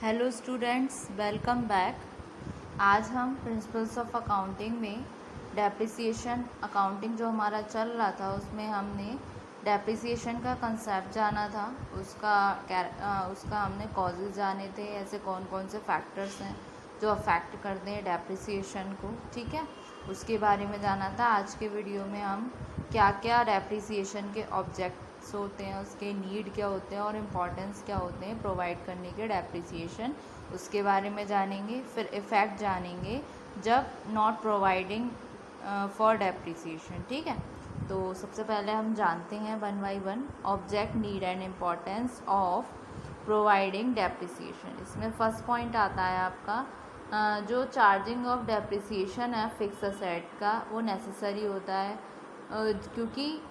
Hello students, welcome back. आज हम principles of accounting में डेप्रिसिएशन अकाउंटिंग जो हमारा चल रहा था उसमें हमने डेप्रिसिएशन का कंसेप्ट जाना था। उसका हमने कॉजेज़ जाने थे, ऐसे कौन कौन से फैक्टर्स हैं जो अफेक्ट करते हैं डेप्रिसिएशन को, ठीक है, उसके बारे में जाना था। आज के वीडियो में हम क्या क्या डेप्रिसिएशन के ऑब्जेक्ट्स होते हैं, उसके नीड क्या होते हैं और इम्पॉर्टेंस क्या होते हैं प्रोवाइड करने के डेप्रिसिएशन, उसके बारे में जानेंगे। फिर इफ़ेक्ट जानेंगे जब नॉट प्रोवाइडिंग फॉर डेप्रिसिएशन, ठीक है। तो सबसे पहले हम जानते हैं one by one object, need and importance of providing depreciation. इसमें फर्स्ट पॉइंट आता है आपका जो चार्जिंग ऑफ डेप्रिसिएशन है फिक्स असेट का, वो नेसेसरी होता है क्योंकि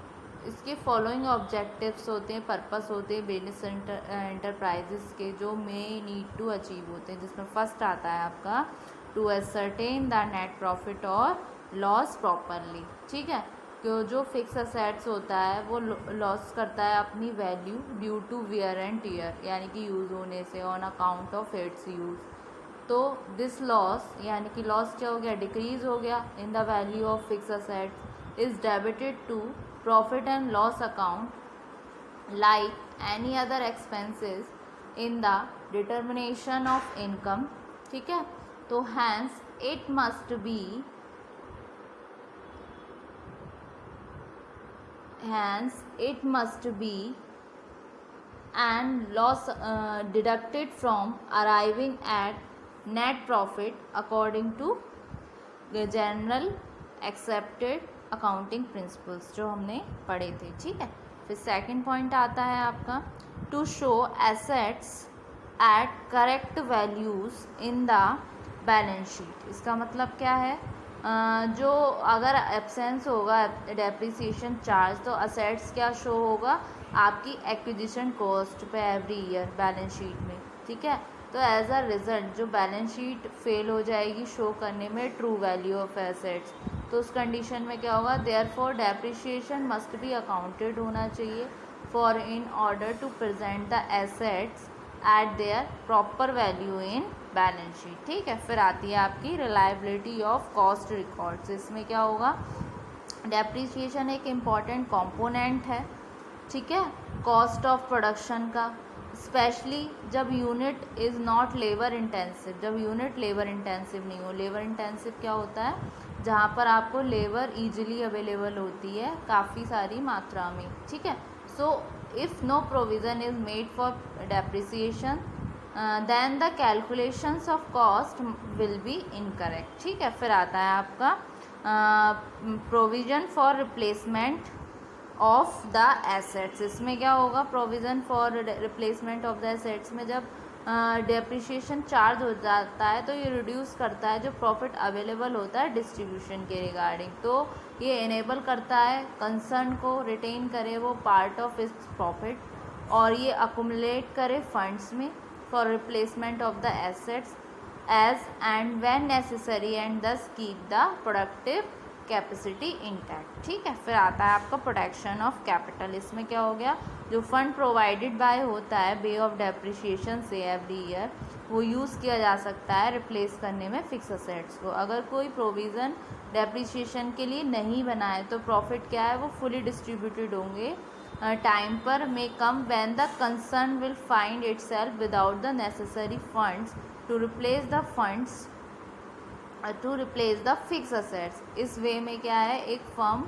इसके फॉलोइंग ऑब्जेक्टिव्स होते हैं, पर्पस होते हैं बिजनेस एंटरप्राइजेस के जो मे नीड टू अचीव होते हैं, जिसमें फर्स्ट आता है आपका to ascertain the net profit और लॉस प्रॉपरली, ठीक है। जो फिक्स असेट्स होता है वो लॉस करता है अपनी value due to wear and tear, यानी कि यूज़ होने से on account of its use. तो दिस लॉस यानी कि लॉस क्या हो गया, डिक्रीज हो गया in the value of fix assets is debited to profit and loss account like any other expenses in the determination of income, ठीक है। तो hence it must be and loss deducted from arriving at net profit according to the general accepted accounting principles जो हमने पढ़े थे, ठीक है। फिर सेकंड पॉइंट आता है आपका to show assets at correct values in the balance sheet. इसका मतलब क्या है, जो अगर एब्सेंस होगा डेप्रिसिएशन चार्ज तो असेट्स क्या शो होगा आपकी एक्विजिशन कॉस्ट पे एवरी ईयर बैलेंस शीट में, ठीक है। तो एज अ रिजल्ट जो बैलेंस शीट फेल हो जाएगी शो करने में ट्रू वैल्यू ऑफ एसेट्स, तो उस कंडीशन में क्या होगा, therefore depreciation must be accounted होना चाहिए for in order to present the assets at their proper value in balance sheet, ठीक है। फिर आती है आपकी रिलायबिलिटी ऑफ कॉस्ट रिकॉर्ड्स। इसमें क्या होगा, डेप्रिसिएशन एक इम्पॉर्टेंट कंपोनेंट है, ठीक है, कॉस्ट ऑफ प्रोडक्शन का, स्पेशली जब unit is not labour intensive, जब यूनिट लेबर इंटेंसिव नहीं हो। लेबर इंटेंसिव क्या होता है, जहाँ पर आपको लेबर ईजिली अवेलेबल होती है काफ़ी सारी मात्रा में, ठीक है। So if no provision is made for depreciation then the calculations of cost will be incorrect, ठीक है। फिर आता है आपका provision for replacement of the assets. इसमें क्या होगा, provision for replacement of the assets में जब डेप्रिसिएशन चार्ज हो जाता है तो ये रिड्यूस करता है जो प्रॉफिट अवेलेबल होता है डिस्ट्रीब्यूशन के रिगार्डिंग, तो ये इनेबल करता है कंसर्न को रिटेन करे वो पार्ट ऑफ इट्स प्रॉफिट और ये अकुमुलेट करे फंड्स में for replacement of the assets as and when necessary and thus keep the productive capacity intact, ठीक है। फिर आता है आपका प्रोटेक्शन ऑफ कैपिटल। इसमें क्या हो गया, जो फंड प्रोवाइडेड बाय होता है वे ऑफ डेप्रिसिएशन से एवरी ईयर वो यूज़ किया जा सकता है रिप्लेस करने में फिक्स असेट्स को। अगर कोई प्रोविज़न डेप्रिसिएशन के लिए नहीं बना है तो प्रॉफिट क्या है वो फुली डिस्ट्रीब्यूटेड होंगे टाइम पर may come when the concern will find itself without the necessary funds to replace the fix assets. इस वे में क्या है, एक फर्म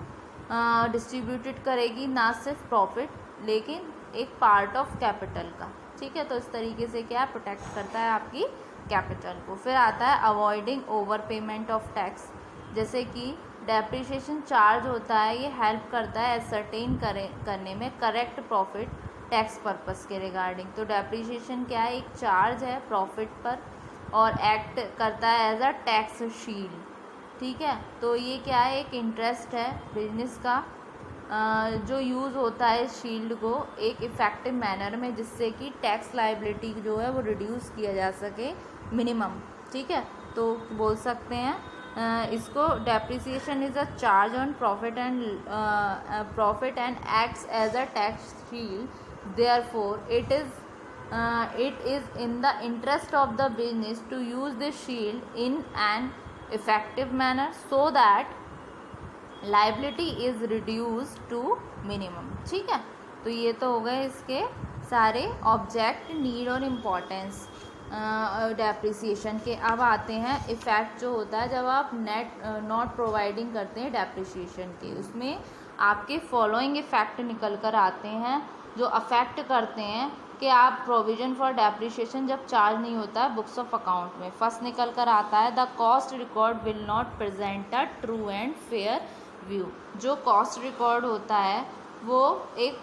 डिस्ट्रीब्यूटेड करेगी ना सिर्फ प्रॉफिट लेकिन एक पार्ट ऑफ कैपिटल का, ठीक है। तो इस तरीके से क्या प्रोटेक्ट करता है आपकी कैपिटल को। फिर आता है avoiding over payment of tax. जैसे कि डेप्रिसिएशन चार्ज होता है, ये हेल्प करता है एसर्टेन करने में करेक्ट प्रॉफिट टैक्स पर्पस के रिगार्डिंग। तो डेप्रिसिएशन क्या है, एक चार्ज है प्रॉफिट पर और एक्ट करता है एज अ टैक्स शील्ड, ठीक है। तो ये क्या है, एक इंटरेस्ट है बिजनेस का जो यूज़ होता है इस शील्ड को एक इफ़ेक्टिव मैनर में जिससे कि टैक्स लाइबिलिटी जो है वो रिड्यूस किया जा सके मिनिमम, ठीक है। तो बोल सकते हैं इसको depreciation is a charge on profit and acts as a tax shield, therefore it is it is in the interest of the business to use this shield in an effective manner so that liability is reduced to minimum. ठीक है, तो ये तो हो गए इसके सारे object, need और इम्पोर्टेंस डेप्रिसिएशन के. अब आते हैं इफ़ेक्ट जो होता है जब आप नॉट प्रोवाइडिंग करते हैं डेप्रिसिएशन के. उसमें आपके फॉलोइंग इफ़ेक्ट निकल कर आते हैं जो अफेक्ट करते हैं कि आप प्रोविजन फॉर डेप्रिसिएशन जब चार्ज नहीं होता है बुक्स ऑफ अकाउंट में. फर्स्ट निकल कर आता है the cost record will not present a true and fair view. जो कॉस्ट रिकॉर्ड होता है वो एक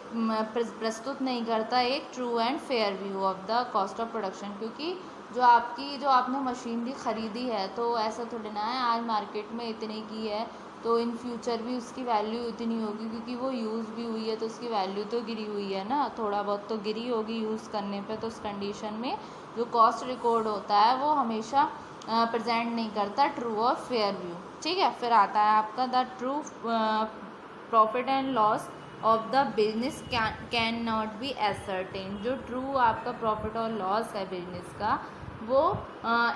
प्रस्तुत नहीं करता एक true and fair view of the cost of production. क्योंकि जो आपने मशीनरी ख़रीदी है तो ऐसा थोड़ी ना है आज मार्केट में इतने की है तो इन फ्यूचर भी उसकी वैल्यू इतनी होगी, क्योंकि वो यूज़ भी हुई है तो उसकी वैल्यू तो गिरी हुई है ना, थोड़ा बहुत तो गिरी होगी यूज़ करने पे. तो उस कंडीशन में जो कॉस्ट रिकॉर्ड होता है वो हमेशा प्रेजेंट नहीं करता ट्रू और फेयर व्यू. ठीक है, फिर आता है आपका the true profit and loss of the business can not be ascertain. जो ट्रू आपका प्रॉफिट और लॉस है बिजनेस का वो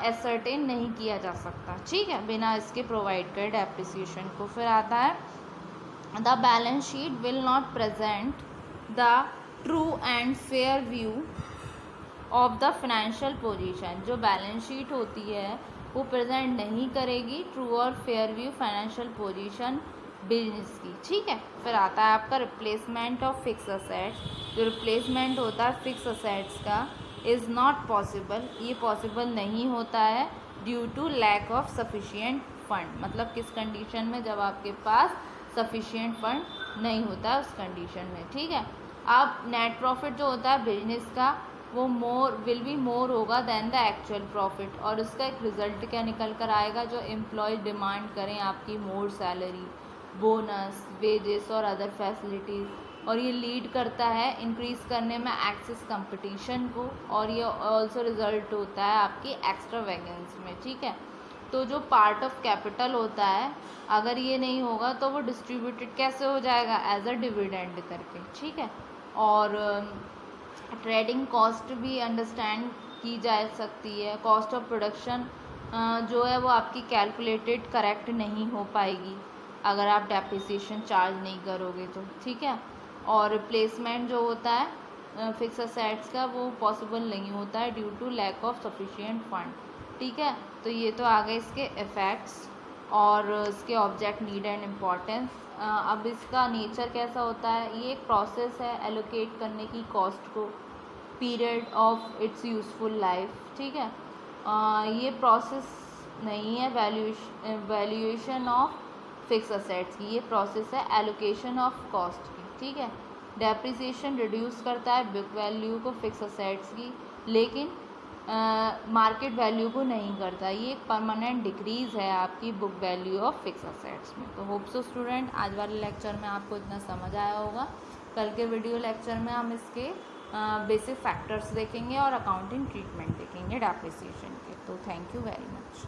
एसर्टेन नहीं किया जा सकता. ठीक है, बिना इसके प्रोवाइड करे डेप्रिसिएशन को. फिर आता है the balance sheet will not present the true and fair view of the financial position. जो बैलेंस शीट होती है वो प्रेजेंट नहीं करेगी ट्रू और fair view financial position business की. ठीक है, फिर आता है आपका रिप्लेसमेंट ऑफ फिक्स असेट्स. जो रिप्लेसमेंट होता है फिक्स असेट्स का इज़ नॉट पॉसिबल, ये पॉसिबल नहीं होता है due to lack of sufficient fund. मतलब किस कंडीशन में, जब आपके पास सफिशिएंट फंड नहीं होता है उस कंडीशन में. ठीक है, अब नेट प्रॉफिट जो होता है बिजनेस का वो विल बी मोर होगा देन द एक्चुअल प्रॉफिट. और उसका एक रिजल्ट क्या निकल कर आएगा, जो एम्प्लॉय डिमांड करें आपकी मोर सैलरी, बोनस, वेजेस और अदर फैसिलिटीज़. और ये लीड करता है इंक्रीज़ करने में एक्सेस कंपटीशन को, और ये ऑल्सो रिजल्ट होता है आपकी एक्स्ट्रा वैगन्स में. ठीक है, तो जो पार्ट ऑफ कैपिटल होता है अगर ये नहीं होगा तो वो डिस्ट्रीब्यूटेड कैसे हो जाएगा, एज अ डिविडेंड करके. ठीक है, और ट्रेडिंग कॉस्ट भी अंडरस्टैंड की जा सकती है. कॉस्ट ऑफ प्रोडक्शन जो है वो आपकी कैलकुलेटेड करेक्ट नहीं हो पाएगी अगर आप डेप्रिसिएशन चार्ज नहीं करोगे तो. ठीक है, और रिप्लेसमेंट जो होता है फिक्स असेट्स का वो पॉसिबल नहीं होता है due to lack of sufficient fund. ठीक है, तो ये तो आ गए इसके इफ़ेक्ट्स और इसके ऑब्जेक्ट, नीड एंड इम्पोर्टेंस. अब इसका नेचर कैसा होता है, ये एक प्रोसेस है एलोकेट करने की कॉस्ट को period of its useful life. ठीक है, ये प्रोसेस नहीं है वैल्यूएशन ऑफ फिक्स असेट्स की, ये प्रोसेस है एलोकेशन ऑफ कॉस्ट की. ठीक है, डेप्रिसिएशन रिड्यूस करता है बुक वैल्यू को फिक्स असेट्स की, लेकिन मार्केट वैल्यू को नहीं करता. ये एक परमानेंट डिक्रीज़ है आपकी book value of fix assets में. तो होप सो स्टूडेंट आज वाले लेक्चर में आपको इतना समझ आया होगा. कल के वीडियो लेक्चर में हम इसके बेसिक फैक्टर्स देखेंगे और अकाउंटिंग ट्रीटमेंट देखेंगे डेप्रिसिएशन के. तो थैंक यू वेरी मच.